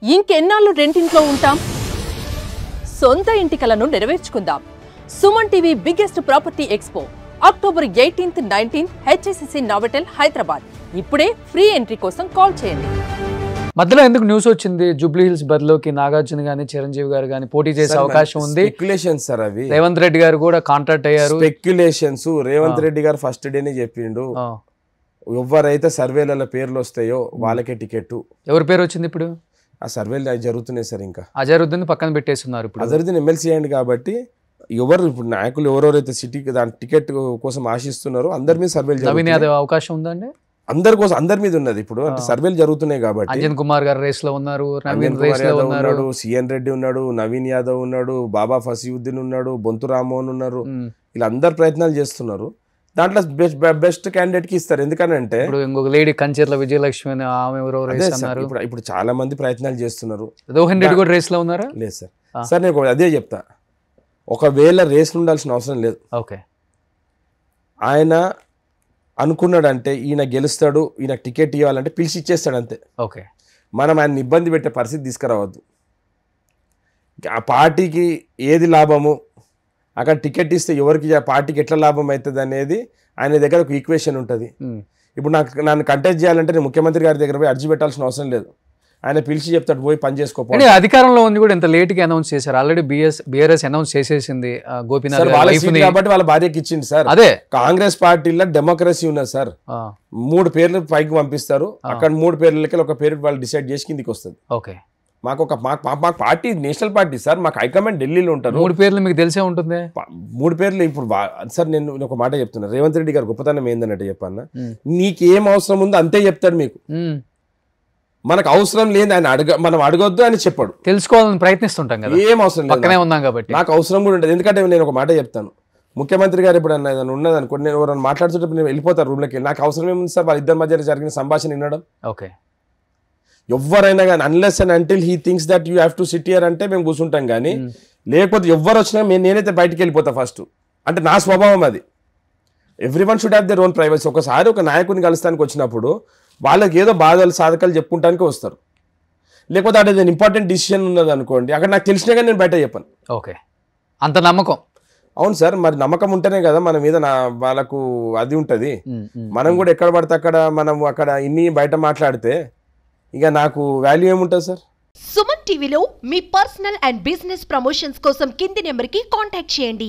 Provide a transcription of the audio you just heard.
ఇంకెన్నాళ్ళు రెంటింట్లో ఉంటాం? సొంత ఇంటి కలను నెరవేర్చుకుందాం. Suman TV biggest property expo October 18th, 19th HSCC Novotel Hyderabad. ఇప్పుడే ఫ్రీ ఎంట్రీ కోసం కాల్ చేయండి. మధ్యలో ఎందుకు న్యూస్ వచ్చింది జూబ్లీ హిల్స్ బదిలోకి నాగార్జున గాని చిరంజీవి గారు గాని పోటీ చేసే అవకాశం ఉంది? స్పెక్యులేషన్స్ సార్ అవి. రేవంత్ రెడ్డి గారు కూడా కాంట్రాక్ట్ అయ్యారు. స్పెక్యులేషన్స్. రేవంత్ రెడ్డి గారు ఫస్ట్ డేనే చెప్పిండు ఎవరైతే సర్వేల పేర్లు వస్తాయో వాళ్ళకే టికెట్. ఎవరి పేరు వచ్చింది ఇప్పుడు? ఆ సర్వేలు జరుగుతున్నాయి సార్. ఇంకా అజరుద్దీన్ పక్కన పెట్టేస్తున్నారు. ఇప్పుడు అజరుద్దీన్ ఎమ్మెల్సీ అయ్యండి కాబట్టి ఎవరు ఇప్పుడు నాయకులు ఎవరెవరైతే సిటీకి దాని టికెట్ కోసం ఆశిస్తున్నారో అందరి మీద సర్వేలు నవీన్ యాదవ్ అవకాశం ఉందండి. అందరి కోసం అందరి మీద ఉన్నది. ఇప్పుడు అంటే సర్వేలు జరుగుతున్నాయి కాబట్టి అంజన్ కుమార్ గారు రేస్ లో ఉన్నారు, నవీన్ రేస్ లో ఉన్నాడు, సిఎన్ రెడ్డి ఉన్నాడు, నవీన్ యాదవ్ ఉన్నాడు, బాబా ఫసీయుద్దీన్ ఉన్నాడు, బొంతు రామ్మోహన్ ఉన్నారు. ఇలా అందరు ప్రయత్నాలు చేస్తున్నారు. దాంట్లో బెస్ట్ క్యాండిడేట్ కి ఇస్తారు. ఎందుకనంటే ఇప్పుడు ఇంకొక లేడీ కంచెర్ల విజయలక్ష్మి అని ఆమె ఎవరో రేస్ అన్నారు. ఇప్పుడు చాలా మంది ప్రయత్నాలు చేస్తున్నారు. రోహన్ రెడ్డి కూడా రేస్ లో ఉన్నారా? లేదు సార్. సార్ నేను అదే చెప్తా, ఒకవేళ రేస్లు ఉండాల్సిన అవసరం లేదు. ఓకే, ఆయన అనుకున్నాడంటే ఈయన గెలుస్తాడు, ఈయన టికెట్ ఇవ్వాలంటే పిలిచి ఇచ్చేస్తాడు అంతే. ఓకే, మనం ఆయన ఇబ్బంది పెట్టే పరిస్థితి తీసుకురావద్దు. ఆ పార్టీకి ఏది లాభము, అక్కడ టికెట్ ఇస్తే ఎవరికి ఆ పార్టీకి ఎట్లా లాభం అవుతుంది అనేది ఆయన దగ్గర ఒక ఈక్వేషన్ ఉంటుంది. ఇప్పుడు నన్ను కంటెస్ట్ చేయాలంటే నేను ముఖ్యమంత్రి గారి దగ్గర పోయి అర్జీ పెట్టాల్సిన అవసరం లేదు. ఆయన పిలిచి చెప్తాడు పోయి పని చేసుకోవాలి. అధికారంలో ఉంది కూడా ఇంత లేట్ గా అనౌన్స్ చేశారు. ఆల్రెడీ బీఆర్ఎస్ అనౌన్స్ చేసేసింది గోపీనాథ్ కాబట్టి వాళ్ళ భార్యకి ఇచ్చింది సార్. అదే కాంగ్రెస్ పార్టీలో డెమోక్రసీ ఉన్నది సార్. 3 పేర్లు పైకి పంపిస్తారు. అక్కడ 3 పేర్లకి ఒక పేరు వాళ్ళు డిసైడ్ చేసి కిందికి వస్తుంది. ఓకే, మాకు పార్టీ నేషనల్ పార్టీ సార్. మాకు హైకమాండ్ ఢిల్లీలో ఉంటారు. 3 పేర్లు మీకు తెలిసే ఉంటుంది. 3 పేర్లు ఇప్పుడు సార్ నేను ఒక మాట చెప్తున్నా. రేవంత్ రెడ్డి గారు గొప్పతనం ఏందన్నట్టు చెప్పన్నా, నీకేం అవసరం ఉందో అంతే చెప్తాడు మీకు. మనకు అవసరం లేదు ఆయన మనం అడగొద్దు అని చెప్పాడు. తెలుసుకోవాలని ప్రయత్నిస్తుంటాం కదా, ఏం అవసరం లేదు, పక్కనే ఉన్నాం కాబట్టి. నాకు అవసరం కూడా ఉంటుంది. ఎందుకంటే నేను ఒక మాట చెప్తాను, ముఖ్యమంత్రి గారు ఇప్పుడు ఏదైనా ఉన్నది అనుకోండి, నేను ఎవరైనా మాట్లాడుతుంటే నేను వెళ్ళిపోతాను రూమ్లోకి. నాకు అవసరం ఏముంది సార్ వాళ్ళిద్దరి మధ్య జరిగిన సంభాషణ వినడం? ఓకే, ఎవరైనా కానీ unless and until he thinks that you have to SIT here అంటే మేము కూర్చుంటాం. కానీ లేకపోతే ఎవరు వచ్చినా నేనైతే బయటికి వెళ్ళిపోతా ఫస్ట్. అంటే నా స్వభావం అది. Everyone should have their own privacy. ఒకసారి ఒక నాయకుని కలుస్తానికి వచ్చినప్పుడు వాళ్ళకి ఏదో బాధలు సాధకాలు చెప్పుకుంటానికి వస్తారు. లేకపోతే అక్కడ ఏదైనా ఇంపార్టెంట్ డిసిషన్ ఉన్నది అనుకోండి, అక్కడ నాకు తెలిసినా కానీ నేను బయట చెప్పాను. ఓకే, అంత నమ్మకం. అవును సార్, మరి నమ్మకం ఉంటేనే కదా మన మీద వాళ్ళకు అది ఉంటుంది. మనం కూడా ఎక్కడ పడితే అక్కడ మనం అక్కడ ఇన్ని బయట మాట్లాడితే ఇక నాకు వాల్యూ ఏముంటుంది సార్? సుమన్ టీవీలో మీ పర్సనల్ అండ్ బిజినెస్ ప్రమోషన్స్ కోసం కింది నెంబర్కి కాంటాక్ట్ చేయండి.